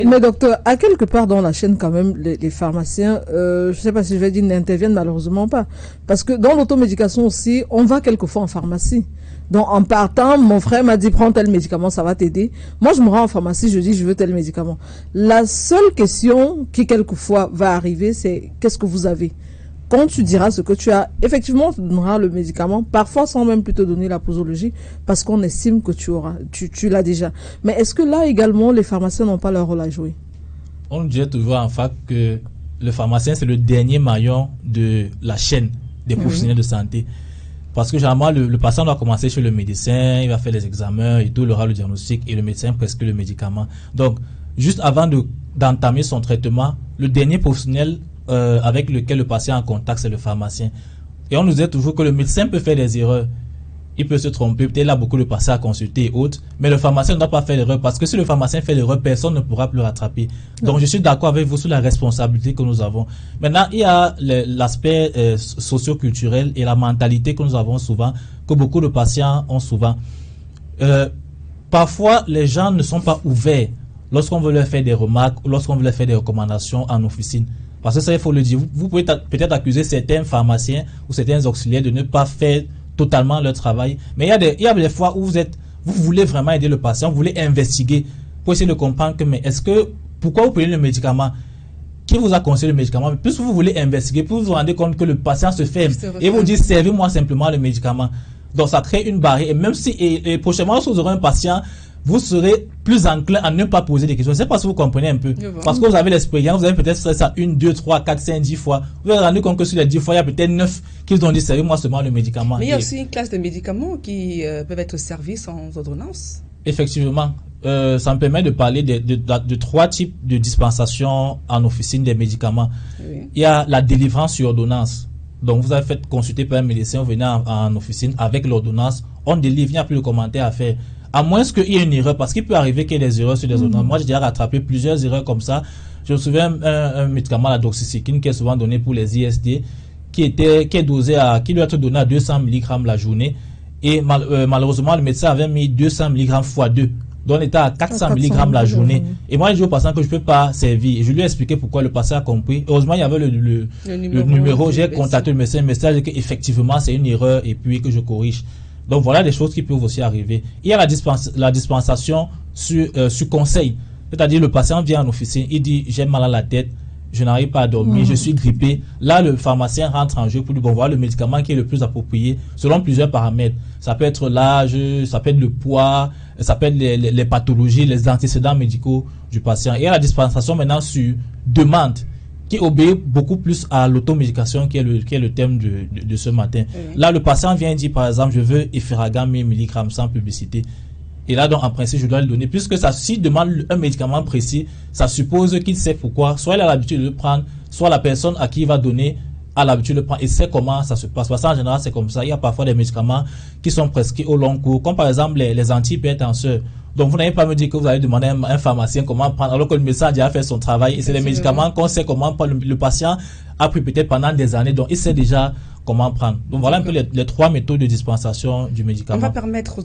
Mais docteur, à quelque part dans la chaîne quand même, les pharmaciens, je ne sais pas si je vais dire n'interviennent malheureusement pas. Parce que dans l'automédication aussi, on va quelquefois en pharmacie. Donc en partant, mon frère m'a dit prends tel médicament, ça va t'aider. Moi je me rends en pharmacie, je dis je veux tel médicament. La seule question qui quelquefois va arriver, c'est qu'est-ce que vous avez? Quand tu diras ce que tu as, effectivement, on te donnera le médicament, parfois sans même plus te donner la posologie, parce qu'on estime que tu l'as déjà. Mais est-ce que là également, les pharmaciens n'ont pas leur rôle à jouer? On dit toujours en fait que le pharmacien, c'est le dernier maillon de la chaîne des professionnels de santé. Parce que généralement, le patient doit commencer chez le médecin, il va faire les examens et tout, il aura le diagnostic et le médecin prescrit le médicament. Donc, juste avant d'entamer son traitement, le dernier professionnel avec lequel le patient est en contact, c'est le pharmacien. Et on nous dit toujours que le médecin peut faire des erreurs. Il peut se tromper, peut-être il a beaucoup de patients à consulter et autres, mais le pharmacien ne doit pas faire l'erreur parce que si le pharmacien fait l'erreur, personne ne pourra plus le rattraper. Donc je suis d'accord avec vous sur la responsabilité que nous avons. Maintenant, il y a l'aspect socio-culturel et la mentalité que nous avons souvent, que beaucoup de patients ont souvent. Parfois, les gens ne sont pas ouverts lorsqu'on veut leur faire des remarques ou lorsqu'on veut leur faire des recommandations en officine. Parce que ça, il faut le dire. Vous pouvez peut-être accuser certains pharmaciens ou certains auxiliaires de ne pas faire totalement leur travail. Mais il y a des fois où vous voulez vraiment aider le patient, vous voulez investiguer pour essayer de comprendre que, mais pourquoi vous prenez le médicament? Qui vous a conseillé le médicament? Mais plus vous voulez investiguer, plus vous vous rendez compte que le patient se ferme et vous dit, servez-moi simplement le médicament. Donc, ça crée une barrière. Et même si, et prochainement, lorsque vous aurez un patient, vous serez plus enclin à ne pas poser des questions. C'est parce que vous comprenez un peu. Parce que vous avez l'expérience, vous avez peut-être fait ça 1, 2, 3, 4, 5, 10 fois. Vous vous rendez compte que sur les 10 fois, il y a peut-être 9 qui vous ont dit, servez-moi seulement le médicament. Mais il y a aussi une classe de médicaments qui peuvent être servis sans ordonnance. Effectivement. Ça me permet de parler de 3 types de dispensation en officine des médicaments. Oui. Il y a la délivrance sur ordonnance. Donc, vous avez fait consulter par un médecin, vous venez en officine avec l'ordonnance, on délivre, il n'y a plus de commentaires à faire. À moins qu'il y ait une erreur, parce qu'il peut arriver qu'il y ait des erreurs sur des ordonnances. Moi, j'ai déjà rattrapé plusieurs erreurs comme ça. Je me souviens un médicament, la doxycycline, qui est souvent donné pour les ISD, qui doit être donné à 200 mg la journée. Et malheureusement, le médecin avait mis 200 mg x 2. Donc, on était à 400 mg la journée. Et moi, j'ai dit au patient que je ne peux pas servir. Et je lui ai expliqué pourquoi le patient a compris. Heureusement, il y avait le numéro. J'ai contacté le médecin. Le médecin a dit qu'effectivement, c'est une erreur et puis que je corrige. Donc, voilà des choses qui peuvent aussi arriver. Il y a la dispensation sur conseil. C'est-à-dire, le patient vient en officine, il dit, j'ai mal à la tête, je n'arrive pas à dormir, je suis grippé. Là, le pharmacien rentre en jeu pour lui voir le médicament qui est le plus approprié selon plusieurs paramètres. Ça peut être l'âge, ça peut être le poids, ça peut être les pathologies, les antécédents médicaux du patient. Il y a la dispensation maintenant sur demande, qui obéit beaucoup plus à l'automédication qui est le thème de ce matin. Là, le patient vient dire, par exemple, je veux Efferagam 1000 mg sans publicité. Et là, donc, en principe, je dois le donner. Puisque s'il demande un médicament précis, ça suppose qu'il sait pourquoi. Soit il a l'habitude de le prendre, soit la personne à qui il va donner a l'habitude de le prendre et sait comment ça se passe. Parce qu'en général, c'est comme ça. Il y a parfois des médicaments qui sont prescrits au long cours, comme par exemple les antihypertenseurs. Donc, vous n'allez pas me dire que vous allez demander à un pharmacien comment prendre, alors que le médecin a déjà fait son travail. Et c'est les médicaments qu'on sait comment prendre. Le patient a pris peut-être pendant des années, donc il sait déjà comment prendre. Donc, voilà un peu les 3 méthodes de dispensation du médicament. On va permettre